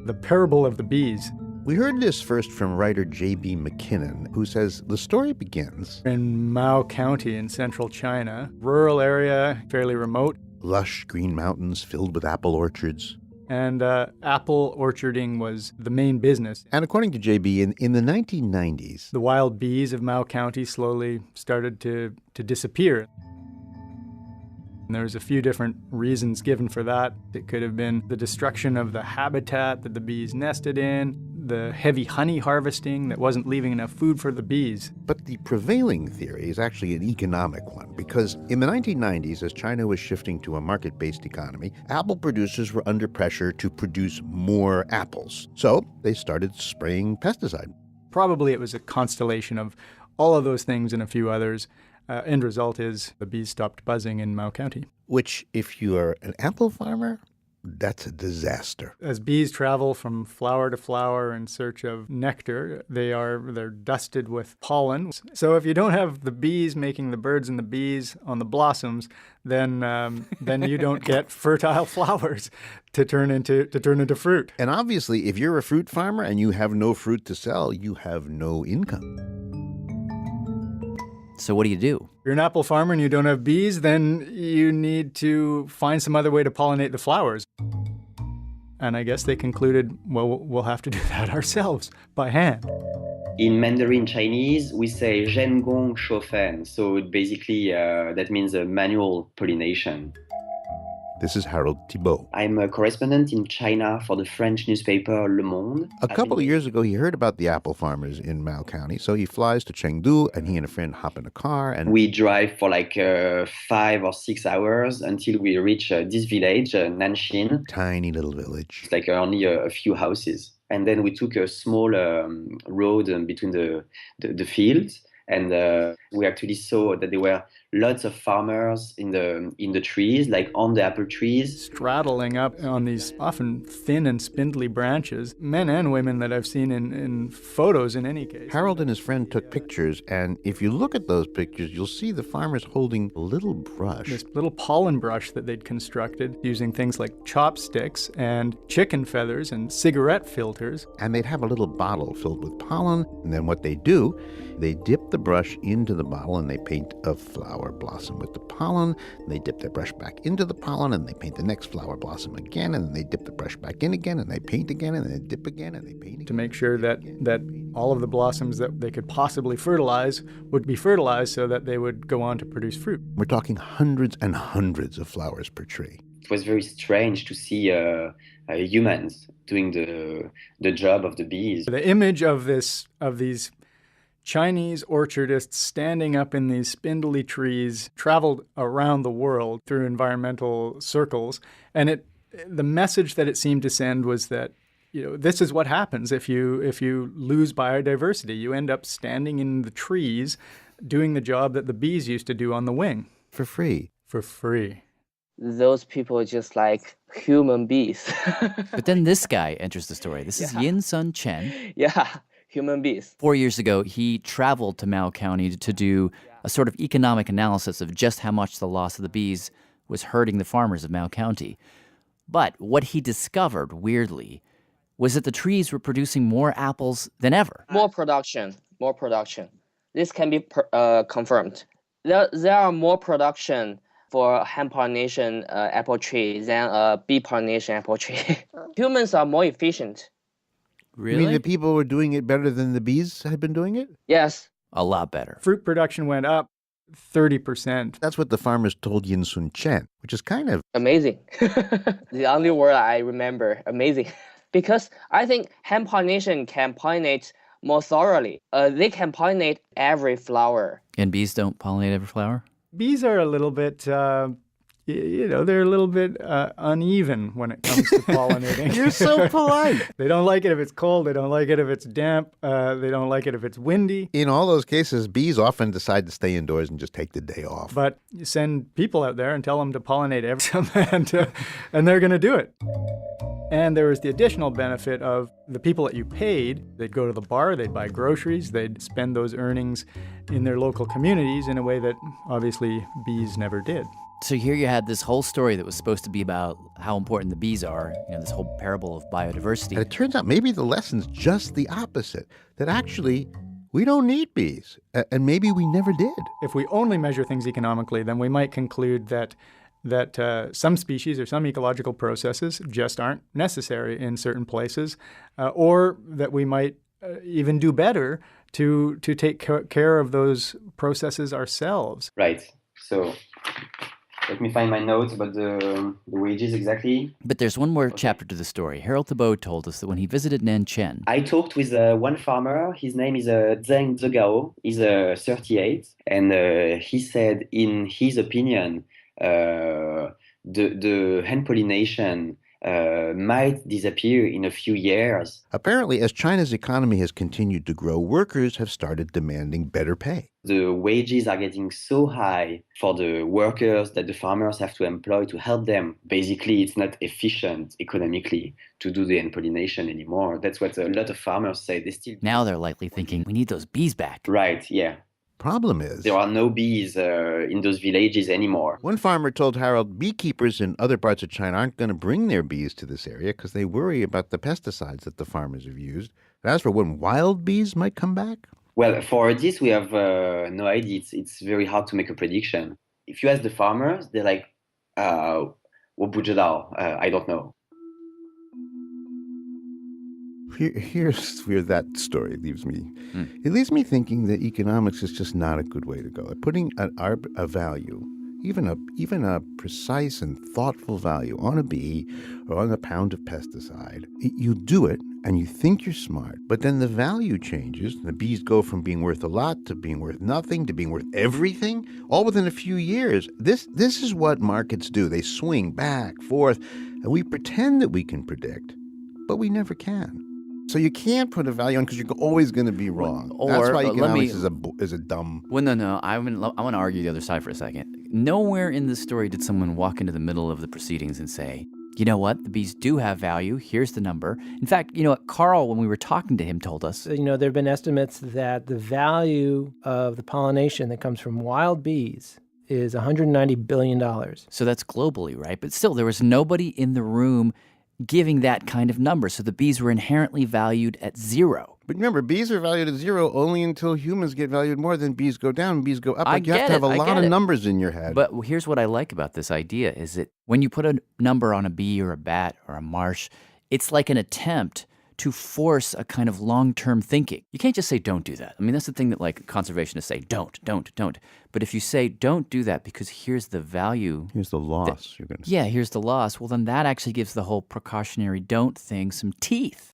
The Parable of the Bees. We heard this first from writer J.B. McKinnon, who says the story begins in Mao County in central China, rural area, fairly remote. Lush green mountains filled with apple orchards. And apple orcharding was the main business. And according to J.B., in the 1990s, the wild bees of Mao County slowly started to disappear. And there's a few different reasons given for that. It could have been the destruction of the habitat that the bees nested in, the heavy honey harvesting that wasn't leaving enough food for the bees. But the prevailing theory is actually an economic one, because in the 1990s, as China was shifting to a market-based economy, apple producers were under pressure to produce more apples. So they started spraying pesticide. Probably it was a constellation of all of those things and a few others. End result is the bees stopped buzzing in Mao County. Which, if you are an apple farmer, that's a disaster. As bees travel from flower to flower in search of nectar, they're dusted with pollen. So if you don't have the bees making the birds and the bees on the blossoms, then you don't get fertile flowers to turn into fruit. And obviously, if you're a fruit farmer and you have no fruit to sell, you have no income. So what do you do? If you're an apple farmer and you don't have bees, then you need to find some other way to pollinate the flowers. And I guess they concluded, well, we'll have to do that ourselves by hand. In Mandarin Chinese, we say 人工授粉, so basically that means a manual pollination. This is Harold Thibault. I'm a correspondent in China for the French newspaper Le Monde. A couple of years ago, he heard about the apple farmers in Mao County, so he flies to Chengdu, and he and a friend hop in a car. And we drive for like 5 or 6 hours until we reach this village, Nanshin. Tiny little village. It's like only a few houses. And then we took a small road between the fields. And we actually saw that there were lots of farmers in the trees, like on the apple trees. Straddling up on these often thin and spindly branches, men and women that I've seen in photos in any case. Harold and his friend took pictures, and if you look at those pictures, you'll see the farmers holding a little brush. This little pollen brush that they'd constructed using things like chopsticks and chicken feathers and cigarette filters. And they'd have a little bottle filled with pollen, and then what they do, they dip the brush into the bottle and they paint a flower blossom with the pollen. And they dip their brush back into the pollen and they paint the next flower blossom again. And then they dip the brush back in again and they paint again and they dip again and they paint again. To make sure that all of the blossoms that they could possibly fertilize would be fertilized so that they would go on to produce fruit. We're talking hundreds and hundreds of flowers per tree. It was very strange to see humans doing the job of the bees. The image of these Chinese orchardists standing up in these spindly trees traveled around the world through environmental circles. And the message that it seemed to send was that, this is what happens if you lose biodiversity. You end up standing in the trees doing the job that the bees used to do on the wing. For free. For free. Those people are just like human bees. But then this guy enters the story. This is Yin Sun Chen. Yeah. Human bees. 4 years ago, he traveled to Mao County to do a sort of economic analysis of just how much the loss of the bees was hurting the farmers of Mao County. But what he discovered, weirdly, was that the trees were producing more apples than ever. More production. This can be confirmed. There are more production for hand pollination apple tree than bee pollination apple tree. Humans are more efficient. Really? You mean the people were doing it better than the bees had been doing it? Yes. A lot better. Fruit production went up 30%. That's what the farmers told Yin Sun Chen, which is kind of amazing. The only word I remember, amazing. Because I think hand pollination can pollinate more thoroughly. They can pollinate every flower. And bees don't pollinate every flower? Bees are a little bit they're a little bit uneven when it comes to pollinating. You're so polite. They don't like it if it's cold. They don't like it if it's damp. They don't like it if it's windy. In all those cases, bees often decide to stay indoors and just take the day off. But you send people out there and tell them to pollinate and they're going to do it. And there was the additional benefit of the people that you paid. They'd go to the bar, they'd buy groceries, they'd spend those earnings in their local communities in a way that obviously bees never did. So here you had this whole story that was supposed to be about how important the bees are, this whole parable of biodiversity. And it turns out maybe the lesson's just the opposite, that actually we don't need bees, and maybe we never did. If we only measure things economically, then we might conclude that some species or some ecological processes just aren't necessary in certain places, or that we might even do better to take care of those processes ourselves. Right. So let me find my notes about the wages exactly. But there's one more chapter to the story. Harold Thibault told us that when he visited Nanchen, I talked with one farmer. His name is Zheng Zhegao. He's 38. And he said, in his opinion, the hand pollination might disappear in a few years. Apparently, as China's economy has continued to grow, workers have started demanding better pay. The wages are getting so high for the workers that the farmers have to employ to help them. Basically, it's not efficient economically to do the hand pollination anymore. That's what a lot of farmers say. Now they're likely thinking, we need those bees back. Right, yeah. Problem is, there are no bees in those villages anymore. One farmer told Harold beekeepers in other parts of China aren't going to bring their bees to this area because they worry about the pesticides that the farmers have used. And as for when wild bees might come back? Well, for this, we have no idea. It's very hard to make a prediction. If you ask the farmers, they're like, 我不知道, I don't know. Here's where that story leaves me. It leaves me thinking that economics is just not a good way to go. Putting a value, even a precise and thoughtful value on a bee or on a pound of pesticide, you do it and you think you're smart, but then the value changes. The bees go from being worth a lot to being worth nothing to being worth everything, all within a few years. This is what markets do. They swing back, forth, and we pretend that we can predict, but we never can. So you can't put a value on because you're always going to be wrong. That's why economics is a dumb... Well, no. I want to argue the other side for a second. Nowhere in this story did someone walk into the middle of the proceedings and say, you know what, the bees do have value. Here's the number. In fact, Carl, when we were talking to him, told us... there have been estimates that the value of the pollination that comes from wild bees is $190 billion. So that's globally, right? But still, there was nobody in the room giving that kind of number. So the bees were inherently valued at zero. But remember, bees are valued at zero only until humans get valued more. Then bees go down and bees go up. You have to have a lot of numbers in your head. But here's what I like about this idea is that when you put a number on a bee or a bat or a marsh, it's like an attempt to force a kind of long-term thinking. You can't just say, don't do that. I mean, that's the thing that conservationists say, don't. But if you say, don't do that because here's the value. Here's the loss, you're going to say. Yeah, here's the loss. Well, then that actually gives the whole precautionary don't thing some teeth.